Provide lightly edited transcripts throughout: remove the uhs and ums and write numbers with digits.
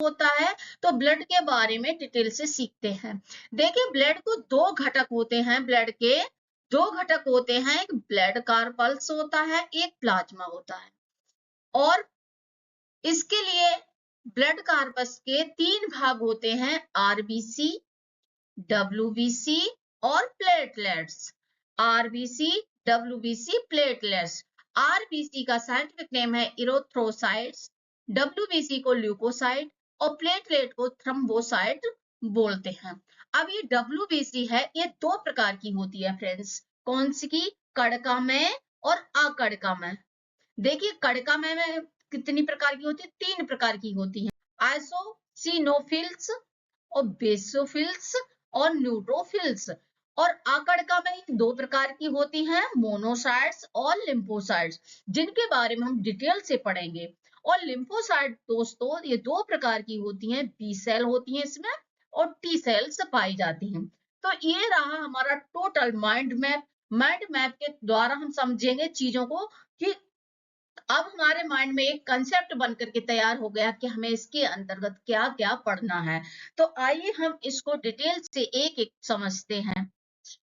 होता है तो ब्लड के बारे में डिटेल से सीखते हैं। देखिए ब्लड को दो घटक होते हैं, ब्लड के दो घटक होते हैं, एक ब्लड कार्पल्स होता है, एक प्लाज्मा होता है। और इसके लिए ब्लड कार्पस के तीन भाग होते हैं, आरबीसी, डब्ल्यूबीसी और platelets. RBC, WBC, platelets. RBC का साइंटिफिक नेम है इरोथ्रोसाइट्स, डब्ल्यूबीसी को ल्यूकोसाइट और प्लेटलेट को थ्रम्बोसाइट बोलते हैं। अब ये डब्ल्यूबीसी है, ये दो प्रकार की होती है फ्रेंड्स। कौन सी की? कणिकामय और अकणिकामय। देखिए कणिकामय में कितनी प्रकार की होती है? तीन प्रकार की होती है, आइसोसिनोफिल्स और बेसोफिल्स और न्यूट्रोफिल्स। और अकणिकामय दो प्रकार की होती हैं, मोनोसाइट्स और लिम्फोसाइट्स, जिनके बारे में हम डिटेल से पढ़ेंगे। और लिम्फोसाइट दोस्तों ये दो प्रकार की होती हैं, बी सेल होती हैं इसमें और टी सेल्स पाई जाती हैं। तो ये रहा हमारा total mind map. Mind map के द्वारा हम समझेंगे चीजों को कि अब हमारे माइंड में एक कंसेप्ट बन करके तैयार हो गया कि हमें इसके अंतर्गत क्या क्या पढ़ना है। तो आइए हम इसको डिटेल से एक एक समझते हैं।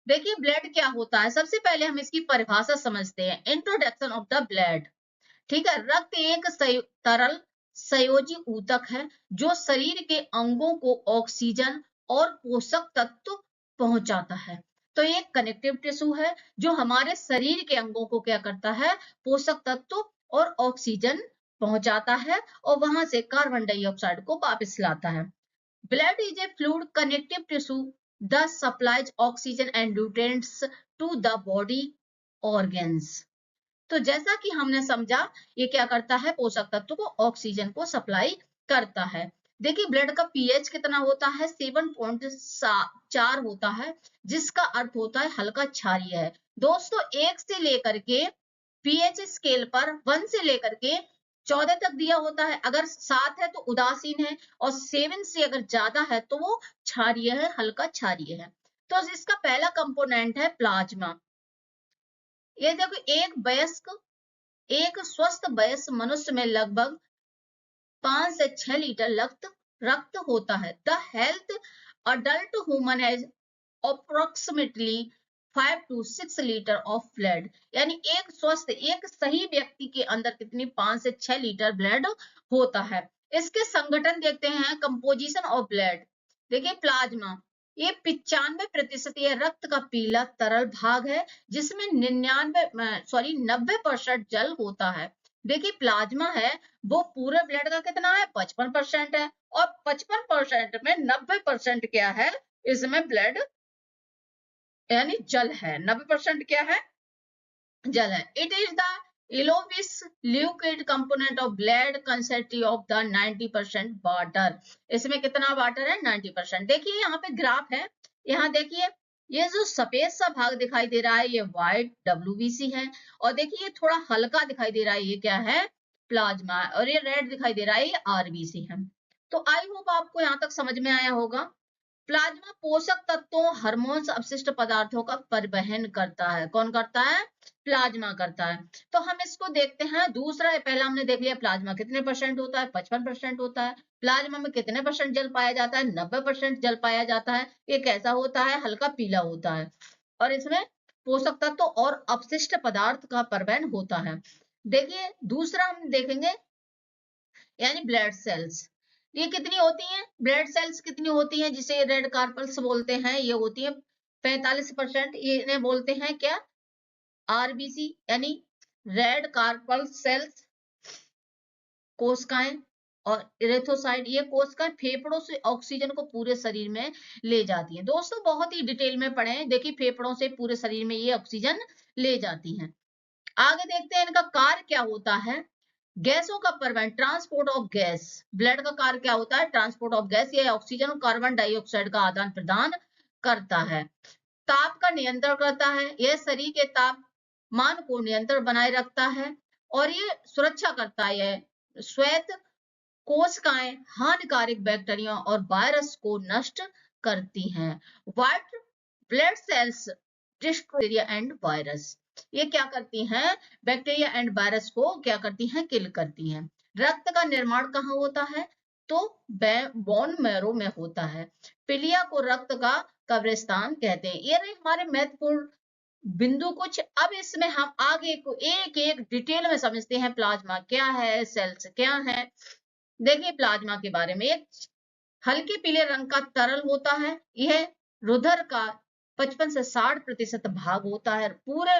देखिए ब्लड क्या होता है, सबसे पहले हम इसकी परिभाषा समझते हैं। Introduction of the blood. ठीक है, रक्त एक तरल संयोजी ऊतक है जो शरीर के अंगों को ऑक्सीजन और पोषक तत्व पहुंचाता है। तो ये कनेक्टिव टिश्यू है जो हमारे शरीर के अंगों को क्या करता है? पोषक तत्व और ऑक्सीजन पहुंचाता है और वहां से कार्बन डाइऑक्साइड को वापस लाता है। Blood is a fluid connective tissue that supplies oxygen and nutrients to the body organs. तो जैसा कि हमने समझा, ये क्या करता है? पोषक तत्व को, ऑक्सीजन को सप्लाई करता है। देखिए ब्लड का पीएच कितना होता है? 7.4 होता है, जिसका अर्थ होता है हल्का क्षारीय है। दोस्तों 1 से लेकर के पीएच स्केल पर 1 से लेकर के 14 तक दिया होता है। अगर 7 है तो उदासीन है और 7 से अगर ज्यादा है तो वो क्षारीय है, हल्का क्षारीय है। तो इसका पहला कंपोनेंट है प्लाज्मा। ये देखो एक स्वस्थ वयस्क मनुष्य में लगभग 5 से 6 लीटर रक्त होता है। The health adult human has approximately 5 to 6 litre of blood. यानी एक स्वस्थ, एक सही व्यक्ति के अंदर कितनी? 5 से 6 लीटर ब्लड होता है। इसके संगठन देखते हैं, कंपोजिशन ऑफ ब्लड। देखिए प्लाज्मा ये 95% ये रक्त का पीला तरल भाग है, जिसमें 90% जल होता है। देखिए प्लाज्मा है वो पूरे ब्लड का कितना है? 55% है। और 55% में 90% क्या है? इसमें ब्लड यानी जल है। 90% क्या है? जल है। It is the yellowish liquid component of blood consisting of the 90% water। इसमें कितना वाटर है? 90%। देखिए यहाँ पे ग्राफ है, यहाँ देखिए ये जो सफेद सा भाग दिखाई दे रहा है ये व्हाइट डब्ल्यूबीसी है, और देखिए ये थोड़ा हल्का दिखाई दे रहा है, ये क्या है? प्लाज्मा। और ये रेड दिखाई दे रहा है, ये आरबीसी है। तो आई होप आपको यहाँ तक समझ में आया होगा। प्लाज्मा पोषक तत्वों, हार्मोन्स, अपशिष्ट पदार्थों का परिवहन करता है। कौन करता है? प्लाज्मा करता है। तो हम इसको देखते हैं। दूसरा पहला हमने देख लिया प्लाज्मा कितने परसेंट होता है? 55% होता है। प्लाज्मा में कितने परसेंट जल पाया जाता है? 90% जल पाया जाता है। ये कैसा होता है? हल्का पीला होता है। और इसमें पोषक तत्व और अपशिष्ट पदार्थ का परिवहन होता है। देखिए दूसरा हम देखेंगे, यानी ब्लड सेल्स। ये कितनी होती हैं? ब्लड सेल्स कितनी होती हैं, जिसे रेड कार्पल्स बोलते हैं? ये होती है 45%। ये इन्हें बोलते हैं क्या? आरबीसी, यानी रेड कार्पल सेल्स। कोशिकाएं और इरेथ्रोसाइट, ये कोशिकाएं फेफड़ों से ऑक्सीजन को पूरे शरीर में ले जाती हैं। दोस्तों बहुत ही डिटेल में पढ़ें। देखिए फेफड़ों से पूरे शरीर में ये ऑक्सीजन ले जाती हैं। आगे देखते हैं इनका कार्य क्या होता है। गैसों का परिवहन, ट्रांसपोर्ट ऑफ गैस। ब्लड का कार्य क्या होता है? Transport of gas. ये ऑक्सीजन और कार्बन डाइऑक्साइड का आदान प्रदान करता है। ताप का नियंत्रण करता है, यह शरीर के तापमान को नियंत्रण बनाए रखता है। और ये सुरक्षा करता है, यह श्वेत कोशिकाएं हानिकारक बैक्टीरिया और वायरस को नष्ट करती हैं। White blood cells destroy and virus, ये क्या करती हैं? बैक्टीरिया एंड वायरस को क्या करती हैं? किल करती हैं। रक्त का निर्माण कहाँ होता है? तो बोन मैरो में होता है। पिलिया को रक्त का कब्रिस्तान कहते हैं। ये रहे हमारे महत्वपूर्ण बिंदु कुछ। अब इसमें हम आगे को एक एक डिटेल में समझते हैं, प्लाज्मा क्या है, सेल्स क्या है। देखिए प्लाज्मा के बारे में, एक हल्के पीले रंग का तरल होता है। यह रुधिर का 55 से 60% भाग होता है। पूरे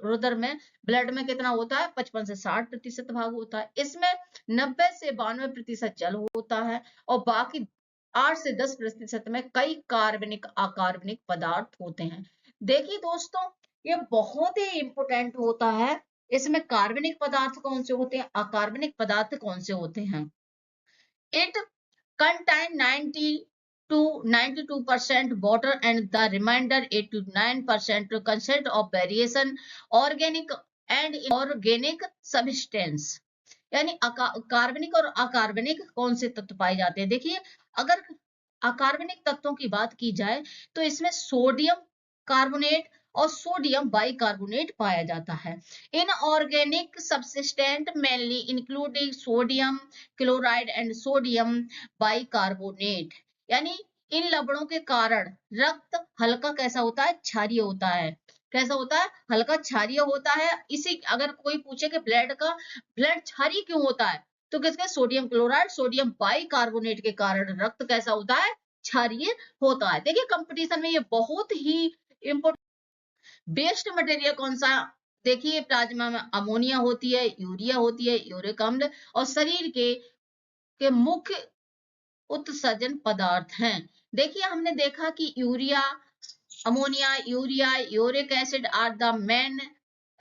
रुधिर में, ब्लड में कितना होता है? 55 से 60% भाग होता है। इसमें 90 से 92% जल होता है और बाकी 8 से 10% में कई कार्बनिक अकार्बनिक पदार्थ होते हैं। देखिए दोस्तों, ये बहुत ही इंपॉर्टेंट होता है। इसमें कार्बनिक पदार्थ कौन से होते हैं, अकार्बनिक पदार्थ कौन से होते हैं। It contain 90 to 92% water and the remainder 8 to 9% consist of variation organic and inorganic substance। यानी कार्बनिक और अकार्बनिक कौन से तत्व पाए जाते हैं। देखिए अगर अकार्बनिक तत्वों की बात की जाए तो इसमें सोडियम कार्बोनेट और सोडियम बाइकार्बोनेट पाया जाता है। Inorganic subsistent mainly including sodium chloride and sodium bicarbonate. यानी इन लवणों के कारण रक्त हल्का कैसा होता है, क्षारीय होता है। कैसा होता है, हल्का क्षारीय होता है। इसी अगर कोई पूछे कि ब्लड क्षारीय क्यों होता है, तो किसके, सोडियम क्लोराइड सोडियम बाइकार्बोनेट के कारण रक्त कैसा होता है, क्षारीय होता है। देखिए कंपटीशन में ये बहुत ही इंपोर्टेंट। वेस्ट मटेरियल कौन सा, देखिए प्लाज्मा में अमोनिया होती है, यूरिया होती है, यूरिक अम्ल और शरीर के मुख्य उत्सर्जन पदार्थ हैं। देखिए हमने देखा कि ammonia, urea, uric acid are the main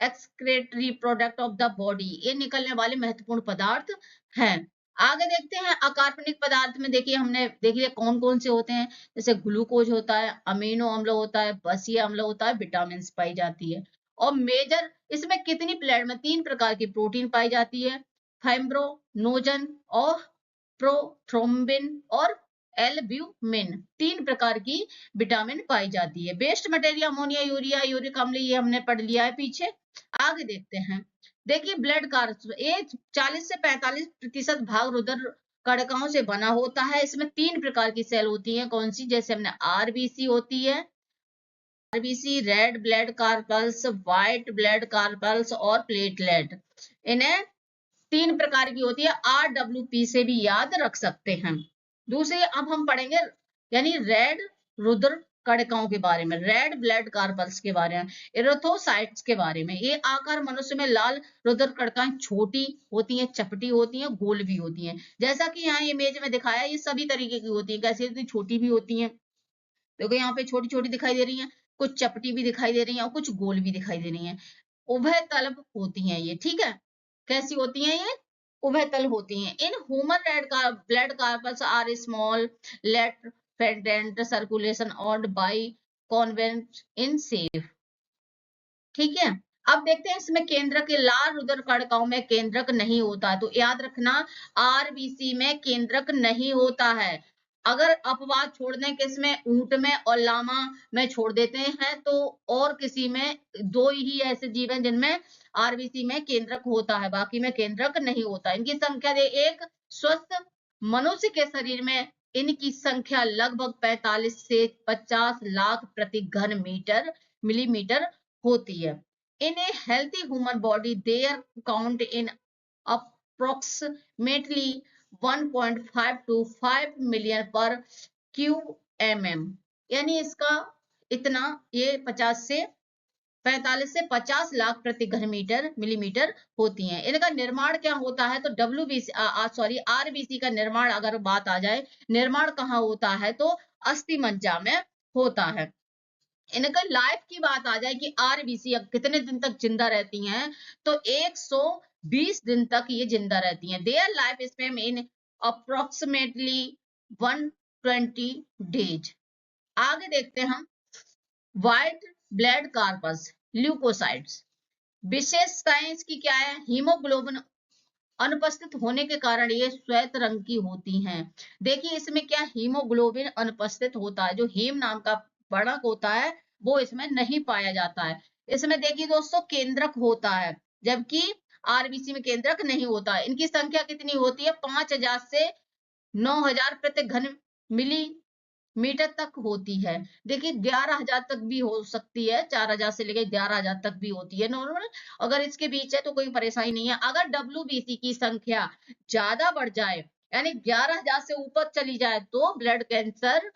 excretory product of the body. ये निकलने वाले महत्वपूर्ण पदार्थ हैं। आगे देखते हैं अकार्बनिक पदार्थ में। देखिए हमने देख लिया कौन कौन से होते हैं, जैसे ग्लूकोज होता है, अमीनो अम्ल होता है, बसीय अम्ल होता है, विटामिन पाई जाती है। और मेजर इसमें कितनी प्लेट में 3 प्रकार की प्रोटीन पाई जाती है, फाइब्रोनोजन और प्रोथ्रोम्बिन और एल्ब्यूमिन। 3 प्रकार की विटामिन पाई जाती है। Waste material ammonia, urea, uric अम्ल, ये हमने पढ़ लिया है पीछे। आगे देखते हैं। देखिए ब्लड का 40 से 45% भाग रुधिर कणिकाओं से बना होता है। इसमें 3 प्रकार की सेल होती हैं, कौन सी, जैसे हमने आरबीसी होती है, RBC, red blood carpals, white blood carpals और प्लेटलेट। इन्हें 3 प्रकार की होती है। आरडब्ल्यूपी से भी याद रख सकते हैं। दूसरी अब हम पढ़ेंगे यानी रेड रुधिर कणिकाओं के बारे में, रेड ब्लड कार्पल्स के बारे में, इरेथ्रोसाइट्स के बारे में। ये आकार मनुष्य में लाल रुधिर कणिकाएं छोटी होती हैं, चपटी होती हैं, गोल भी होती हैं। जैसा कि यहाँ इमेज में दिखाया, ये सभी तरीके की होती है। कैसी होती है, छोटी भी होती हैं। देखो यहाँ पे छोटी छोटी दिखाई दे रही हैं, कुछ चपटी भी दिखाई दे रही हैं और कुछ गोल भी दिखाई दे रही हैं। उभय तल होती हैं ये, ठीक है। कैसी होती हैं ये, उभय तल होती हैं। In human blood carpals are small let fedent circulation और बाई कॉन्वेंट इन सेफ, ठीक है। अब देखते हैं इसमें केंद्रक, लाल रुधिर कणिकाओं में केंद्रक नहीं होता, तो याद रखना आरबीसी में केंद्रक नहीं होता है। अगर अपवाद छोड़ दें किसमें, ऊंट में और लामा में छोड़ देते हैं, तो और किसी में 2 ही ऐसे जीव हैं जिनमें आरबीसी में केंद्रक होता है, बाकी में केंद्रक नहीं होता। इनकी संख्या दे, एक स्वस्थ मनुष्य के शरीर में इनकी संख्या लगभग 45 से 50 लाख प्रति घन मीटर मिलीमीटर होती है। In a healthy human body, their count in approximately 1.5 to 5 million per QMM। यानी इसका इतना, ये 45 से 50 लाख प्रति घन मीटर मिलीमीटर होती हैं। इनका निर्माण क्या होता है, तो आरबीसी का निर्माण अगर बात आ जाए, निर्माण कहाँ होता है, तो अस्थि मज्जा में होता है। इनका लाइफ की बात आ जाए कि आरबीसी कितने दिन तक जिंदा रहती हैं, तो 120 दिन तक ये जिंदा रहती हैं। Their life span in approximately 120 days. आगे देखते हैं हम व्हाइट ब्लड कार्पस ल्यूकोसाइट्स। विशेषताएं इसकी क्या है, हीमोग्लोबिन अनुपस्थित होने के कारण ये श्वेत रंग की होती हैं। देखिए इसमें क्या, हीमोग्लोबिन अनुपस्थित होता है, जो हीम नाम का वर्णक होता है वो इसमें नहीं पाया जाता है। इसमें देखिए दोस्तों केंद्रक होता है, जबकि आरबीसी में केंद्रक नहीं होता है। इनकी संख्या कितनी होती है, 5000 से 9000 प्रति घन मिलीमीटर तक होती है। देखिए 11,000 तक भी हो सकती है, 4000 से लेकर 11,000 तक भी होती है नॉर्मल। अगर इसके बीच है तो कोई परेशानी नहीं है। अगर WBC की संख्या ज्यादा बढ़ जाए, यानी 11,000 से ऊपर चली जाए, तो ब्लड कैंसर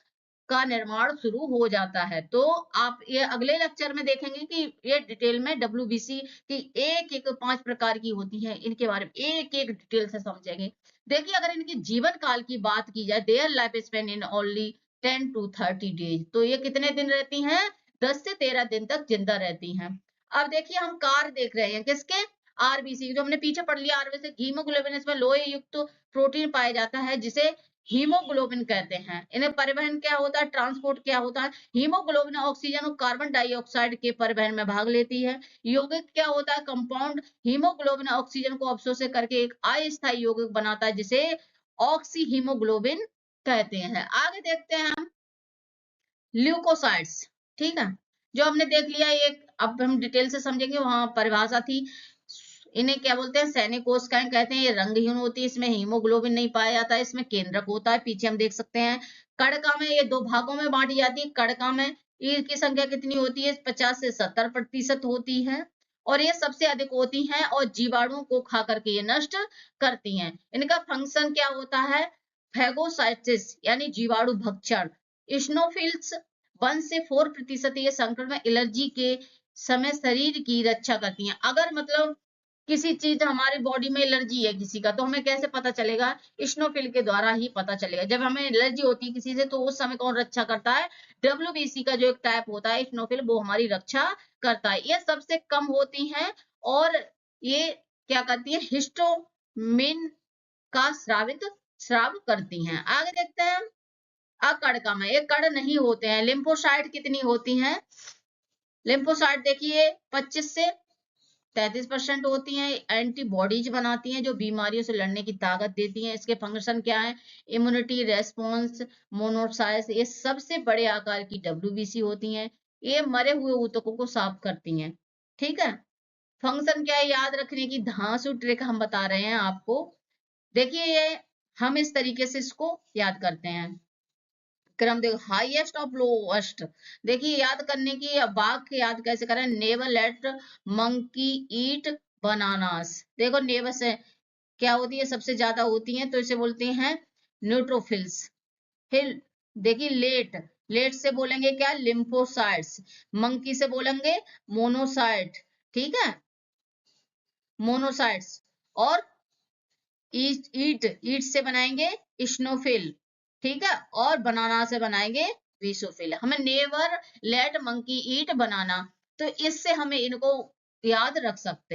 का निर्माण शुरू हो जाता है। तो आप ये अगले लेक्चर में देखेंगे कि ये डिटेल में WBC की एक 5 प्रकार की होती है, इनके बारे में एक डिटेल से समझेंगे। देखिए अगर इनके जीवन काल की बात की जाए, their life span in only 10 to 30 days, तो ये कितने दिन रहती हैं? 10 से 13 दिन तक जिंदा रहती हैं। अब देखिए हम कार देख रहे हैं किसके? RBC, जो हमने पीछे पढ़ लिया। RBC हीमोग्लोबिन, इसमें लोहे युक्त प्रोटीन पाया जाता है जिसे हीमोग्लोबिन कहते हैं। इन्हें परिवहन क्या होता है? ट्रांसपोर्ट क्या होता है? हीमोग्लोबिन ऑक्सीजन और कार्बन डाइऑक्साइड के परिवहन में भाग लेती है। यौगिक क्या होता है? कंपाउंड हीमोग्लोबिन ऑक्सीजन को अवशोषित करके एक अस्थायी यौगिक बनाता है जिसे ऑक्सी हीमोग्लोबिन कहते हैं। आगे देखते हैं हम ल्यूकोसाइट्स, ठीक है, जो हमने देख लिया। एक अब हम डिटेल से समझेंगे, वहां परिभाषा थी। इन्हें क्या बोलते हैं? सैनिक कोशिकाएं कहते हैं। ये रंगहीन होती है, इसमें हीमोग्लोबिन नहीं पाया जाता है, इसमें केंद्रक होता है, पीछे हम देख सकते हैं। कड़का में ये 2 भागों में बांटी जाती है। कड़का में की संख्या कितनी होती है? 50 से 70% होती है, और ये सबसे अधिक होती हैं और जीवाणुओं को खा करके ये नष्ट करती हैं। इनका फंक्शन क्या होता है? फैगोसाइटिस यानी जीवाणु भक्षण। इस्नोफिल्स 1 से 4% ये संक्रमण एलर्जी के समय शरीर की रक्षा करती हैं। अगर मतलब किसी चीज हमारी बॉडी में एलर्जी है किसी का, तो हमें कैसे पता चलेगा? इस्नोफिल के द्वारा ही पता चलेगा। जब हमें एलर्जी होती है किसी से, तो उस समय कौन रक्षा करता है? WBC का जो एक टाइप होता है इस्नोफिल, वो हमारी रक्षा करता है। ये सबसे कम होती हैं और ये क्या करती है? हिस्टोमिन का स्राव करती हैं। आगे देखते हैं अकड़का में। ये कण नहीं होते हैं। लिम्फोसाइट कितनी होती हैं? लिम्फोसाइट देखिए 25 से 33% होती हैं। एंटीबॉडीज बनाती हैं जो बीमारियों से लड़ने की ताकत देती हैं। इसके फंक्शन क्या है? Immunity, response, monocytes. ये सबसे बड़े आकार की WBC होती हैं। ये मरे हुए ऊतकों को साफ करती हैं, ठीक है। फंक्शन क्या है? याद रखने की धांसू ट्रिक हम बता रहे हैं आपको। देखिए ये हम इस तरीके से इसको याद करते हैं। क्रम देखो, हाईएस्ट ऑफ लोएस्ट। देखिए याद करने की, वाक्य याद कैसे करें? नेवर लेट मंकी ईट बनानास। देखो नेवर से क्या होती है? सबसे ज्यादा होती है, तो इसे बोलते हैं न्यूट्रोफिल्स। फिर देखिए लेट, लेट से बोलेंगे क्या? लिम्फोसाइट्स। मंकी से बोलेंगे मोनोसाइट, ठीक है, मोनोसाइट्स। और ईट, ईट से बनाएंगे इस्नोफिल, ठीक है, और बनाना से बनाएंगे बीसोफिल। हमें नेवर लेट मंकी ईट बनाना, तो इससे हमें इनको याद रख सकते हैं।